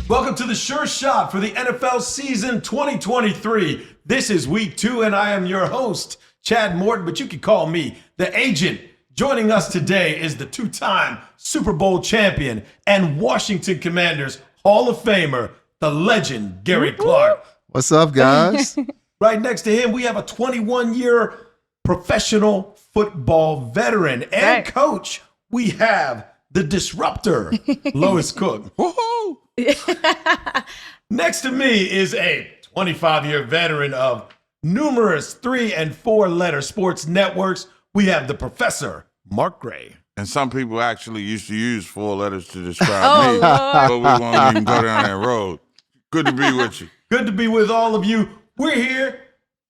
Welcome to the Sure Shot for the NFL season 2023. This is week 2, and I am your host, Chad Morton, but you can call me the agent. Joining us today is the 2-time Super Bowl champion and Washington Commanders Hall of Famer, the legend, Gary Clark. What's up, guys? Right next to him, we have a 21-year professional football veteran and coach. We have the disruptor, Lois Cook. Woohoo! Next to me is a 25-year veteran of numerous 3- and 4-letter sports networks. We have the Professor, Mark Gray. And some people actually used to use 4 letters to describe me, but we won't even go down that road. Good to be with you. Good to be with all of you. We're here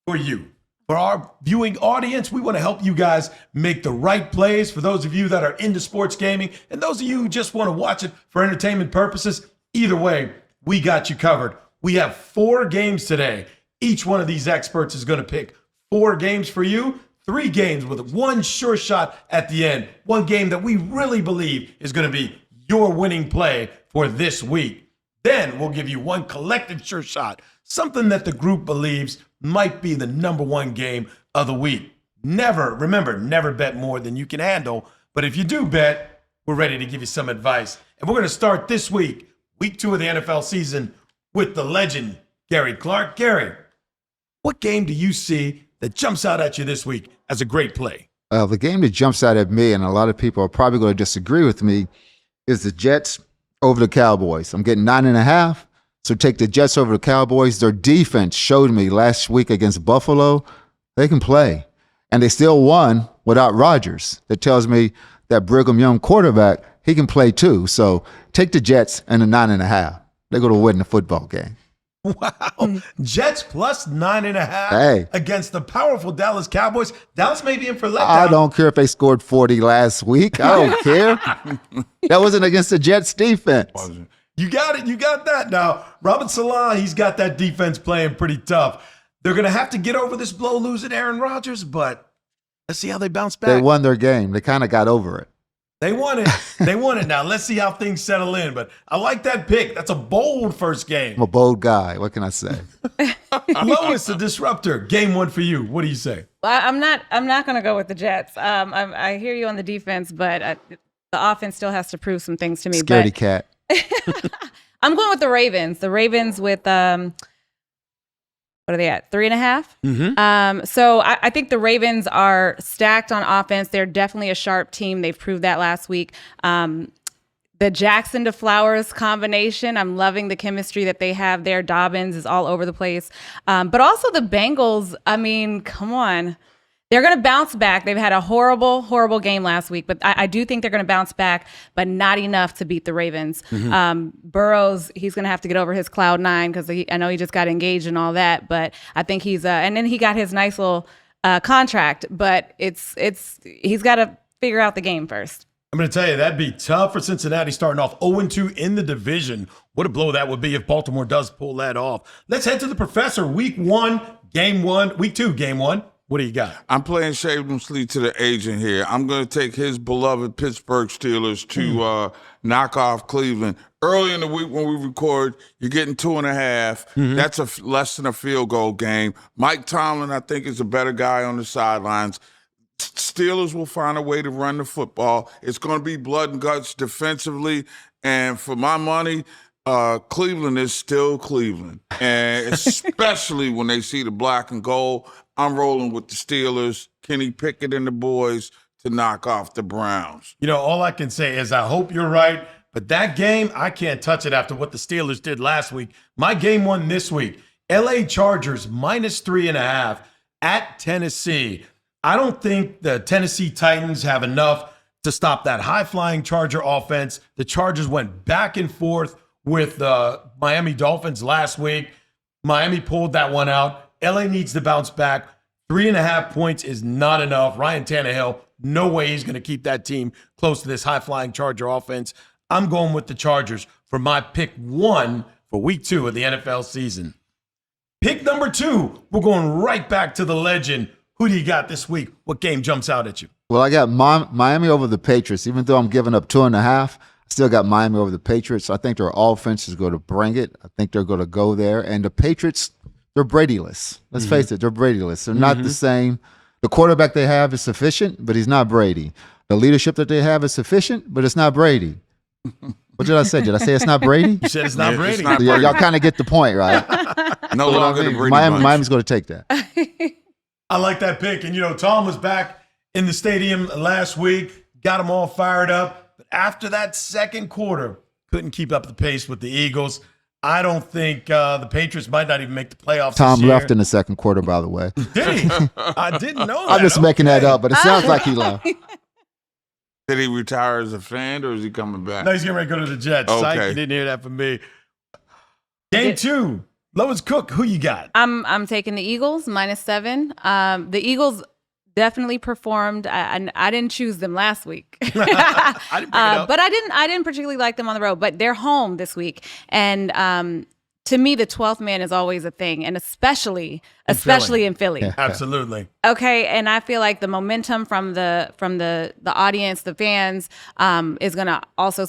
for you. For our viewing audience, we want to help you guys make the right plays. For those of you that are into sports gaming, and those of you who just want to watch it for entertainment purposes, either way, we got you covered. We have 4 games today. Each one of these experts is going to pick 4 games for you, 3 games with 1 sure shot at the end. 1 game that we really believe is going to be your winning play for this week. Then we'll give you 1 collective sure shot, something that the group believes might be the number 1 game of the week. Remember, never bet more than you can handle. But if you do bet, we're ready to give you some advice. And we're going to start this week, week 2 of the NFL season, with the legend, Gary Clark. Gary, what game do you see that jumps out at you this week as a great play? The game that jumps out at me, and a lot of people are probably going to disagree with me, is the Jets over the Cowboys. I'm getting 9.5. So take the Jets over the Cowboys. Their defense showed me last week against Buffalo, they can play. And they still won without Rodgers. That tells me that Brigham Young quarterback, he can play too. So take the Jets and the 9.5. They're going to win the football game. Wow. Jets plus 9.5 against the powerful Dallas Cowboys. Dallas may be in for letdown. I don't care if they scored 40 last week. I don't care. That wasn't against the Jets defense. You got it. You got that. Now, Robert Salah, he's got that defense playing pretty tough. They're going to have to get over this blow losing Aaron Rodgers, but let's see how they bounce back. They won their game. They kind of got over it. They won it. They won it. Now, let's see how things settle in. But I like that pick. That's a bold first game. I'm a bold guy. What can I say? Lois, the disruptor. Game 1 for you. What do you say? Well, I'm not going to go with the Jets. I hear you on the defense, but the offense still has to prove some things to me. Scaredy cat. I'm going with the Ravens. The Ravens with what are they at? 3.5. Mm-hmm. So I think the Ravens are stacked on offense. They're definitely a sharp team. They've proved that last week. The Jackson to Flowers combination, I'm loving the chemistry that they have there. Dobbins is all over the place. But also the Bengals, I mean, come on. They're going to bounce back. They've had a horrible, horrible game last week, but I do think they're going to bounce back, but not enough to beat the Ravens. Mm-hmm. Burrows, he's going to have to get over his cloud 9 because I know he just got engaged and all that, but I think he's and then he got his nice little contract, but he's got to figure out the game first. I'm going to tell you, that'd be tough for Cincinnati starting off 0-2 in the division. What a blow that would be if Baltimore does pull that off. Let's head to the Professor. Week 1, game 1. Week 2, game 1. What do you got? I'm playing shamelessly to the agent here. I'm going to take his beloved Pittsburgh Steelers to knock off Cleveland. Early in the week when we record, you're getting 2.5. That's less than a field goal game. Mike Tomlin, I think, is a better guy on the sidelines. Steelers will find a way to run the football. It's going to be blood and guts defensively. And for my money, Cleveland is still Cleveland. And especially when they see the black and gold, I'm rolling with the Steelers, Kenny Pickett and the boys to knock off the Browns. You know, all I can say is I hope you're right, but that game, I can't touch it after what the Steelers did last week. My game 1 this week, LA Chargers minus 3.5 at Tennessee. I don't think the Tennessee Titans have enough to stop that high-flying Charger offense. The Chargers went back and forth with the Miami Dolphins last week. Miami pulled that one out. LA needs to bounce back. 3.5 points is not enough. Ryan Tannehill, no way he's going to keep that team close to this high-flying Charger offense. I'm going with the Chargers for my pick 1 for week 2 of the NFL season. Pick number 2, we're going right back to the legend. Who do you got this week? What game jumps out at you? Well, I got Miami over the Patriots. Even though I'm giving up 2.5, Still got Miami over the Patriots. I think their offense is going to bring it. I think they're going to go there. And the Patriots, they're Brady-less. Let's face it, they're Brady-less. They're not the same. The quarterback they have is sufficient, but he's not Brady. The leadership that they have is sufficient, but it's not Brady. What did I say? Did I say it's not Brady? You said it's not Brady. It's not Yeah, y'all kind of get the point, right? No longer the Brady bunch. Miami's going to take that. I like that pick. And, Tom was back in the stadium last week, got them all fired up. But after that second quarter, couldn't keep up the pace with the Eagles. I don't think the Patriots might not even make the playoffs Tom this year. left in the second quarter, by the way. Did he? I didn't know that. I'm just making that up, but it sounds like he left. Did he retire as a fan, or is he coming back? No, he's getting ready to go to the Jets. Okay. Psych, you didn't hear that from me. Game 2, Lois Cook, who you got? I'm taking the Eagles -7. The Eagles definitely performed. I didn't choose them last week, I didn't pick it up. but I didn't particularly like them on the road. But they're home this week, and to me, the 12th man is always a thing, and especially in Philly. Yeah. Absolutely. Okay, and I feel like the momentum from the audience, the fans, is going to also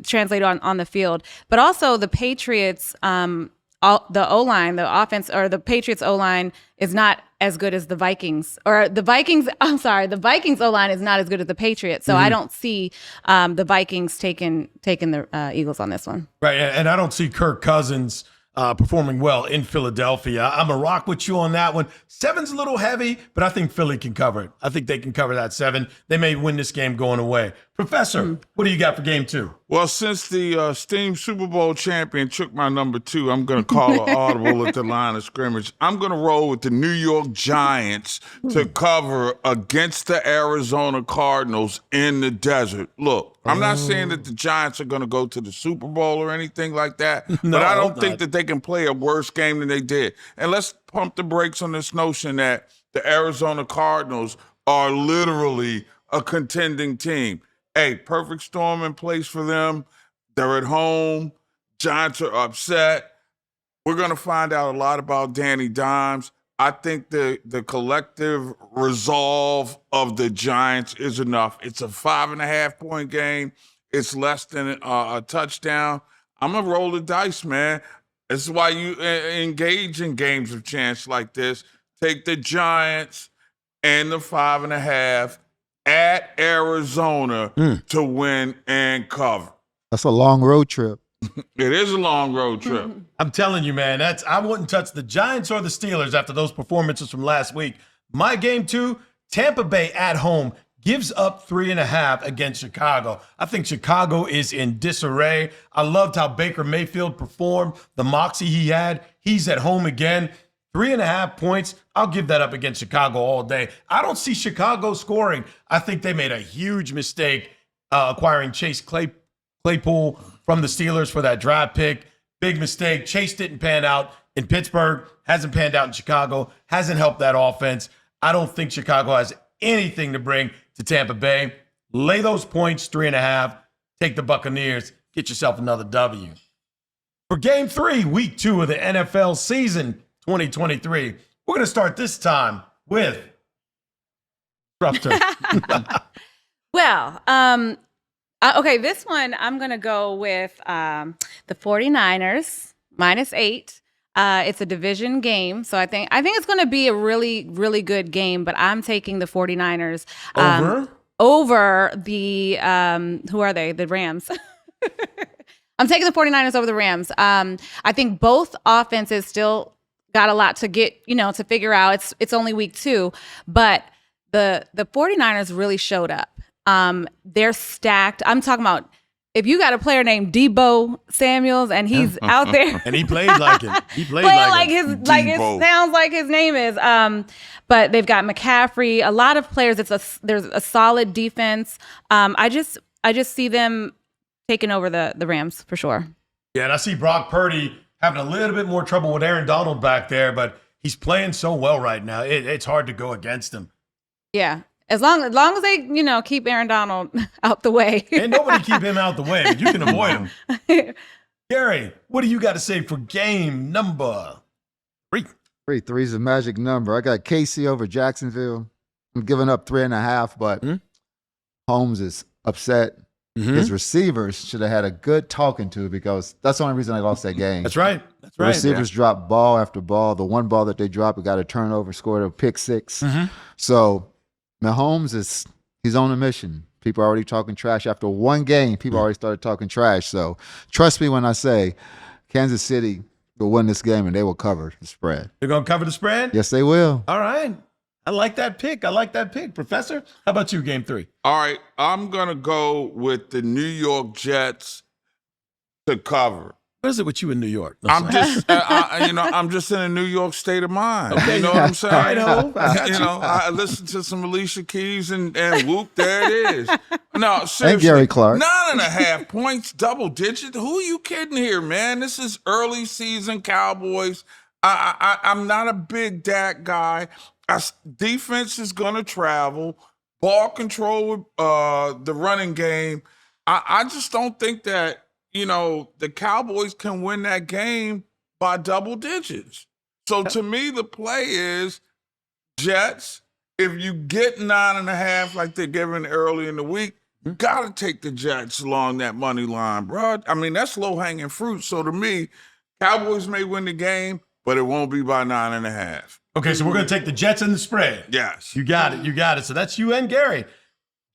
translate on the field. But also the Patriots, the O-line, the offense, or the Patriots O-line is not as good as the Vikings. Or the Vikings, I'm sorry, the Vikings O-line is not as good as the Patriots. So I don't see the Vikings taking the Eagles on this one. Right, and I don't see Kirk Cousins performing well in Philadelphia. I'm going to rock with you on that one. 7's a little heavy, but I think Philly can cover it. I think they can cover that 7. They may win this game going away. Professor, what do you got for game 2? Well, since the esteemed Super Bowl champion took my number 2, I'm going to call an audible at the line of scrimmage. I'm going to roll with the New York Giants to cover against the Arizona Cardinals in the desert. Look, I'm not saying that the Giants are going to go to the Super Bowl or anything like that, No, but I I don't hope think not. that they can play a worse game than they did. And let's pump the brakes on this notion that the Arizona Cardinals are literally a contending team. Hey, perfect storm in place for them. They're at home. Giants are upset. We're going to find out a lot about Danny Dimes. I think the collective resolve of the Giants is enough. It's a 5.5-point game. It's less than a touchdown. I'm going to roll the dice, man. This is why you engage in games of chance like this. Take the Giants and the 5.5 at Arizona to win and cover. That's a long road trip. It is a long road trip. I'm telling you, man, I wouldn't touch the Giants or the Steelers after those performances from last week. My game 2, Tampa Bay at home gives up 3.5 against Chicago. I think Chicago is in disarray. I loved how Baker Mayfield performed, the moxie he had. He's at home again. 3.5 points. I'll give that up against Chicago all day. I don't see Chicago scoring. I think they made a huge mistake acquiring Chase Claypool from the Steelers for that draft pick. Big mistake. Chase didn't pan out in Pittsburgh, hasn't panned out in Chicago, hasn't helped that offense. I don't think Chicago has anything to bring to Tampa Bay. Lay those points, 3.5. Take the Buccaneers. Get yourself another W. For game 3, week 2 of the NFL season 2023, we're going to start this time with Disruptor. Well, okay, this one I'm going to go with the 49ers -8. It's a division game, so I think it's going to be a really, really good game, but I'm taking the 49ers over the who are they? The Rams. I'm taking the 49ers over the Rams. I think both offenses still got a lot to get, to figure out. It's only week 2, but the 49ers really showed up. They're stacked. I'm talking about if you got a player named Debo Samuels and he's out there And he played like it. He played like it. it sounds like his name is. But they've got McCaffrey, a lot of players. There's a solid defense. I just see them taking over the Rams for sure. Yeah, and I see Brock Purdy having a little bit more trouble with Aaron Donald back there, but he's playing so well right now. It's hard to go against him. Yeah. As long as they, keep Aaron Donald out the way. And nobody keep him out the way, but you can avoid him. Gary, what do you got to say for game number 3? 3 is a magic number. I got KC over Jacksonville. I'm giving up 3.5, but Holmes is upset. His receivers should have had a good talking to because that's the only reason they lost that game. That's right. That's The right. receivers dropped ball after ball. The one ball that they dropped, it got a turnover, scored a pick six. So Mahomes he's on a mission. People are already talking trash. After one game, people already started talking trash. So trust me when I say Kansas City will win this game and they will cover the spread. They're going to cover the spread? Yes, they will. All right. I like that pick. Professor. How about you, game 3? All right, I'm going to go with the New York Jets to cover. What is it with you in New York? No, I'm sorry. just, I'm just in a New York state of mind. Okay. You know what I'm saying? I know. I listened to some Alicia Keys and whoop, there it is. No, seriously. And Gary Clark. 9.5 points, double digit. Who are you kidding here, man? This is early season Cowboys. I'm not a big Dak guy. Defense is going to travel. Ball control with the running game. I just don't think that, the Cowboys can win that game by double digits. So to me, the play is Jets. If you get 9.5 like they're giving early in the week, you got to take the Jets along that money line, bro. I mean, that's low-hanging fruit. So to me, Cowboys may win the game, but it won't be by 9.5. Okay, so we're going to take the Jets and the spread. Yes. You got it. So that's you and Gary.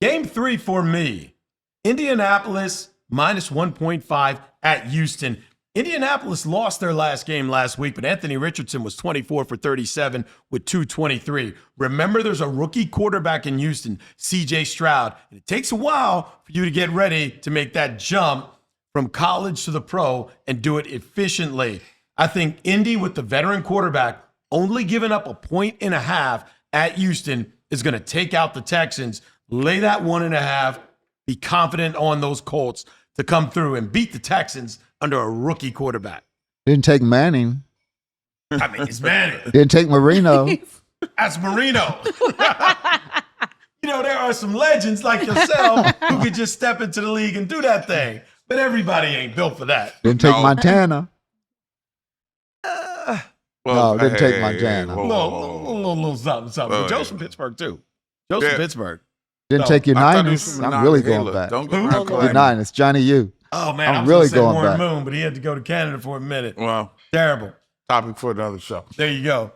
Game 3 for me. Indianapolis minus 1.5 at Houston. Indianapolis lost their last game last week, but Anthony Richardson was 24 for 37 with 223. Remember, there's a rookie quarterback in Houston, C.J. Stroud, and it takes a while for you to get ready to make that jump from college to the pro and do it efficiently. I think Indy with the veteran quarterback only giving up 1.5 at Houston is going to take out the Texans, lay that 1.5, be confident on those Colts to come through and beat the Texans under a rookie quarterback. Didn't take Manning. I mean, it's Manning. Didn't take Marino. That's Marino. There are some legends like yourself who could just step into the league and do that thing, but everybody ain't built for that. Didn't take Montana. Well, No, didn't take Montana. Little something. But Joe's from Pittsburgh, too. Joe's from Pittsburgh. Didn't take your Niners. I'm really going back. Don't get Your Niners, Johnny U. Oh, man, I'm I was really going to say going Warren back. Moon, but he had to go to Canada for a minute. Well, Terrible. topic for another show. There you go.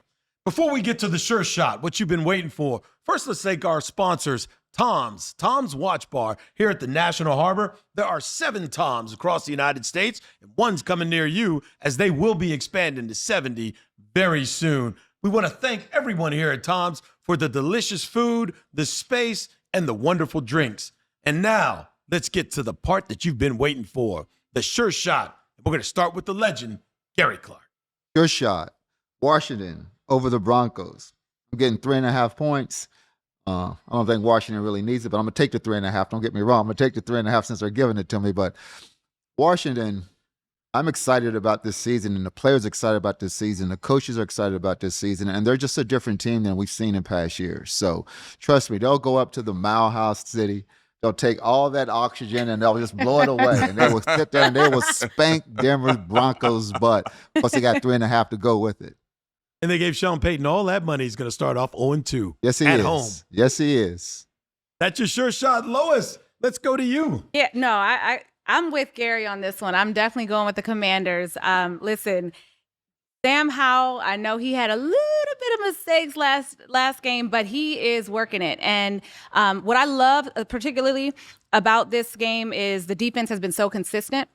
Before we get to the Sure Shot, what you've been waiting for, first let's thank our sponsors, Tom's Watch Bar here at the National Harbor. There are 7 Toms across the United States, and one's coming near you as they will be expanding to 70 very soon. We want to thank everyone here at Tom's for the delicious food, the space, and the wonderful drinks. And now, let's get to the part that you've been waiting for, the Sure Shot. We're going to start with the legend, Gary Clark. Sure shot. Washington over the Broncos. I'm getting 3.5 points. I don't think Washington really needs it, but I'm going to take the 3.5. Don't get me wrong. I'm going to take the 3.5 since they're giving it to me. But Washington, I'm excited about this season, and the players are excited about this season. The coaches are excited about this season, and they're just a different team than we've seen in past years. So trust me, they'll go up to the Mile House City. They'll take all that oxygen and they'll just blow it away. And they will sit there and they will spank Denver Broncos' butt. Plus, they got 3.5 to go with it. And they gave Sean Payton all that money. He's going to start off 0-2 Yes, he at is. home. Yes, he is. That's your Sure Shot. Lois, let's go to you. Yeah, no, I'm with Gary on this one. I'm definitely going with the Commanders. Listen, Sam Howell, I know he had a little bit of mistakes last game, but he is working it. And what I love particularly about this game is the defense has been so consistent.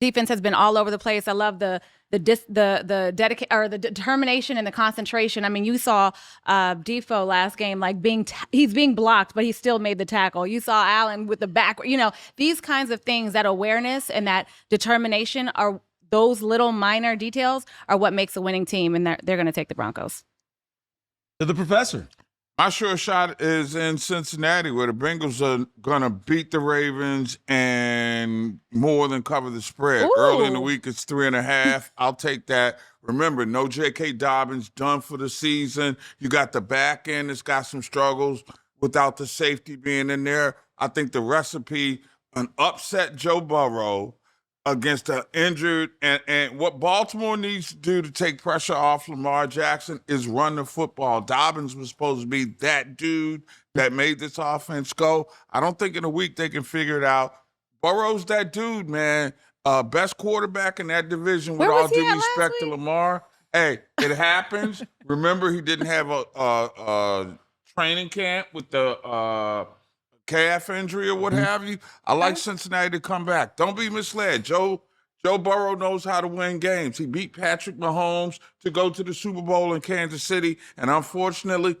Defense has been all over the place. I love the determination and the concentration. I mean, you saw Defoe last game, like he's being blocked, but he still made the tackle. You saw Allen with the back. These kinds of things, that awareness and that determination are those little minor details are what makes a winning team, and they're going to take the Broncos. To the professor. My Sure Shot is in Cincinnati, where the Bengals are going to beat the Ravens and more than cover the spread. Ooh. Early in the week, it's 3.5. I'll take that. Remember, no J.K. Dobbins, done for the season. You got the back end that's got some struggles without the safety being in there. I think the recipe, an upset Joe Burrow against an injured, and what Baltimore needs to do to take pressure off Lamar Jackson is run the football. Dobbins was supposed to be that dude that made this offense go. I don't think in a week they can figure it out. Burrow's that dude, man. Best quarterback in that division. Where With all was he due at last respect to week? Lamar. Hey, it happens. Remember, he didn't have a training camp with the calf injury or what have you. I like Cincinnati to come back. Don't be misled. Joe Burrow knows how to win games. He beat Patrick Mahomes to go to the Super Bowl in Kansas City, and unfortunately,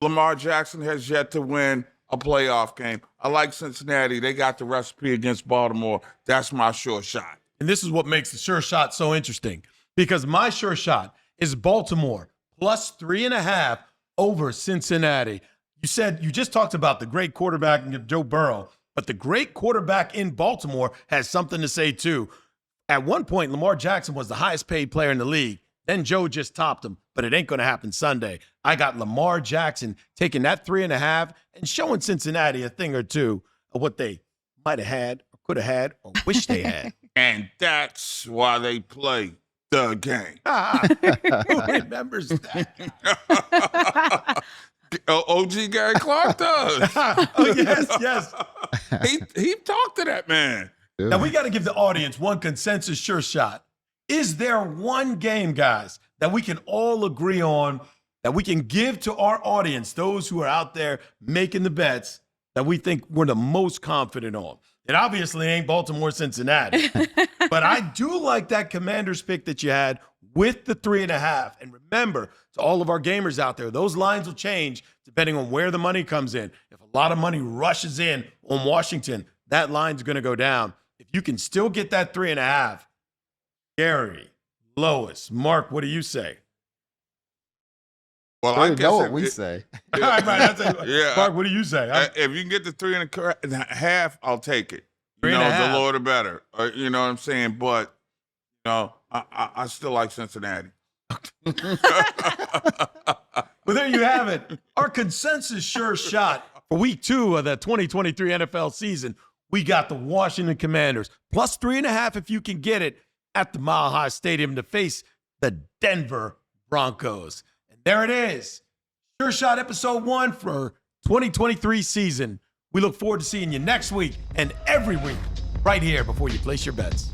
Lamar Jackson has yet to win a playoff game. I like Cincinnati. They got the recipe against Baltimore. That's my sure shot. And this is what makes the sure shot so interesting, because my sure shot is Baltimore plus 3.5 over Cincinnati. You just talked about the great quarterback in Joe Burrow, but the great quarterback in Baltimore has something to say too. At one point, Lamar Jackson was the highest paid player in the league. Then Joe just topped him, but it ain't going to happen Sunday. I got Lamar Jackson taking that 3.5 and showing Cincinnati a thing or two of what they might have had or could have had or wish they had. And that's why they play the game. Who remembers that? OG Gary Clark does. Oh, yes. He talked to that man. Now, we got to give the audience one consensus sure shot. Is there one game, guys, that we can all agree on, that we can give to our audience, those who are out there making the bets, that we think we're the most confident on? It obviously ain't Baltimore, Cincinnati. But I do like that Commanders pick that you had with the 3.5. And remember, to all of our gamers out there, those lines will change depending on where the money comes in. If a lot of money rushes in on Washington, that line's going to go down. If you can still get that 3.5, Gary, Lois, Mark, what do you say? Well, I I guess know what we say. Right, that's it. Yeah. Mark, what do you say? If you can get the 3.5, I'll take it. You 3.5. know, the lower the better. You know what I'm saying? But I still like Cincinnati. Well, there you have it. Our consensus sure shot for week 2 of the 2023 NFL season. We got the Washington Commanders plus 3.5 if you can get it at the Mile High Stadium to face the Denver Broncos. And there it is. Sure Shot episode 1 for 2023 season. We look forward to seeing you next week and every week right here before you place your bets.